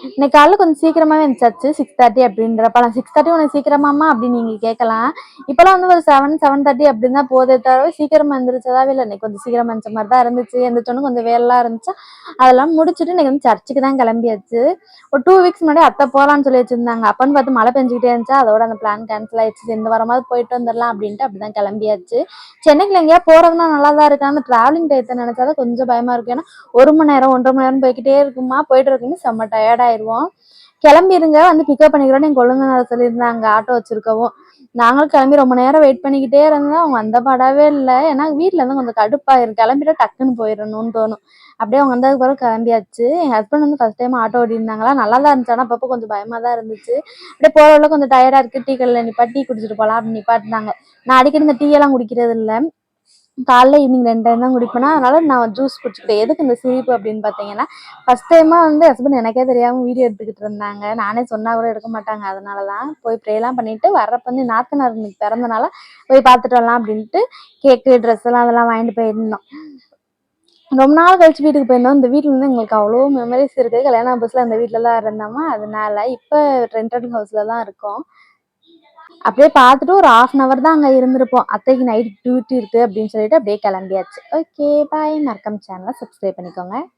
இன்னைக்கு காலைல கொஞ்சம் சீக்கிரமாவே எந்திரிச்சாச்சு. 6:30 அப்படின்றப்ப நான் 6:30 உனக்கு சீக்கிரமாம்மா அப்படின்னு நீங்க கேட்கலாம். இப்பலாம் வந்து ஒரு 7, 7:30 அப்படின்னு தான் போதே தவிர சீக்கிரமா எந்திரிச்சதாவே இல்ல. இன்னைக்கு கொஞ்சம் சீக்கிரமா எந்திரிச்ச மாரி தான் இருந்துச்சு. எந்திரிச்சோனே கொஞ்சம் வேலைலாம் இருந்துச்சா, அதெல்லாம் முடிச்சுட்டு இன்னைக்கு வந்து சர்ச்சுக்கு தான் கிளம்பியாச்சு. ஒரு 2 வீக்ஸ் முன்னாடி அத்தை போலான்னு சொல்லி வச்சிருந்தாங்க. அப்பன்னு பார்த்து மழை பெஞ்சுக்கிட்டே இருந்துச்சா, அதோட அந்த பிளான் கேன்சல் ஆயிடுச்சு. சரி, இந்த வாரமாவது போயிட்டு வந்துரலாம் அப்படின்ட்டு அப்படிதான் கிளம்பியாச்சு. சென்னைக்குள்ள எங்கேயா போறதுன்னா நல்லா தான் இருக்கு. ஆனா டிராவலிங் டயத்த நினைச்சா தான் கொஞ்சம் பயமா இருக்கு. ஏன்னா 1 மணி நேரம், 1 1/2 மணி நேரம் போய்க்கிட்டே இருக்குமா, போயிட்டு இருக்கும்போது செம்ம டயர்ட் ஆயிருவோம். கிளம்பிருங்க வந்து பிக்கப் பண்ணிக்கிறோன்னு என் கொழுந்தனார் சொல்லியிருந்தாங்க ஆட்டோ வச்சிருக்கவும். நாங்களும் கிளம்பி ரொம்ப நேரம் வெயிட் பண்ணிக்கிட்டே இருந்தோம். அவங்க வந்த பாடாவே இல்ல. ஏன்னா வீட்ல இருந்து கொஞ்சம் கடுப்பாயிரும். கிளம்பிட்டா டக்குன்னு போயிரணும்னு தோணும். அப்படியே அவங்க வந்ததுக்கு பிறகு கிளம்பியாச்சு. என் ஹஸ்பண்ட் வந்து ஃபர்ஸ்ட் டைம் ஆட்டோ ஓட்டியிருந்தாங்களா, நல்லா தான் இருந்துச்சு. ஆனா அப்பப்போ கொஞ்சம் பயமா தான் இருந்துச்சு. அப்படியே போற வழில கொஞ்சம் டயர்டா இருக்கு, டீ கடையில நிப்பாட்டி டீ குடிச்சிட்டு போலாம் அப்படின்னு நிப்பாட்டினாங்க. நான் அடிக்கடி இந்த டீ எல்லாம் குடிக்கிறது இல்ல. காலைல ஈவினிங் 2 டைம் தான் குடிப்பேனா, அதனால நான் ஜூஸ் குடிச்சுக்கிட்டேன். எதுக்கு இந்த சிரிப்பு அப்படின்னு பார்த்தீங்கன்னா, ஃபர்ஸ்ட் டைமா வந்து ஹஸ்பண்ட் எனக்கே தெரியாம வீடியோ எடுத்துக்கிட்டு இருந்தாங்க. நானே சொன்னா கூட எடுக்க மாட்டாங்க. அதனால தான் போய் ப்ரேலாம் பண்ணிட்டு வர்றப்ப வந்து நாத்தனார் இன்னைக்கு பிறந்தனால போய் பார்த்துட்டு வரலாம் அப்படின்ட்டு கேக்கு, ட்ரெஸ் எல்லாம் அதெல்லாம் வாங்கிட்டு போயிருந்தோம். ரொம்ப நாள் கழிச்சு வீட்டுக்கு போயிருந்தோம். இந்த வீட்ல இருந்து எங்களுக்கு அவ்வளோ மெமரிஸ் இருக்கு. கல்யாணம் புதுசுல அந்த வீட்ல தான் இருந்தோமா, அதனால இப்ப ரெண்டட் ஹவுஸ்ல தான் இருக்கோம். அப்படியே பார்த்துட்டு ஒரு 1/2 அன் ஹவர் தான் அங்க இருந்திருப்போம். அத்தைக்கு நைட் டியூட்டி இருக்கு அப்படின்னு சொல்லிட்டு அப்படியே கிளம்பியாச்சு. Okay bye. மறக்காம சேனலை சப்ஸ்கிரைப் பண்ணிக்கோங்க.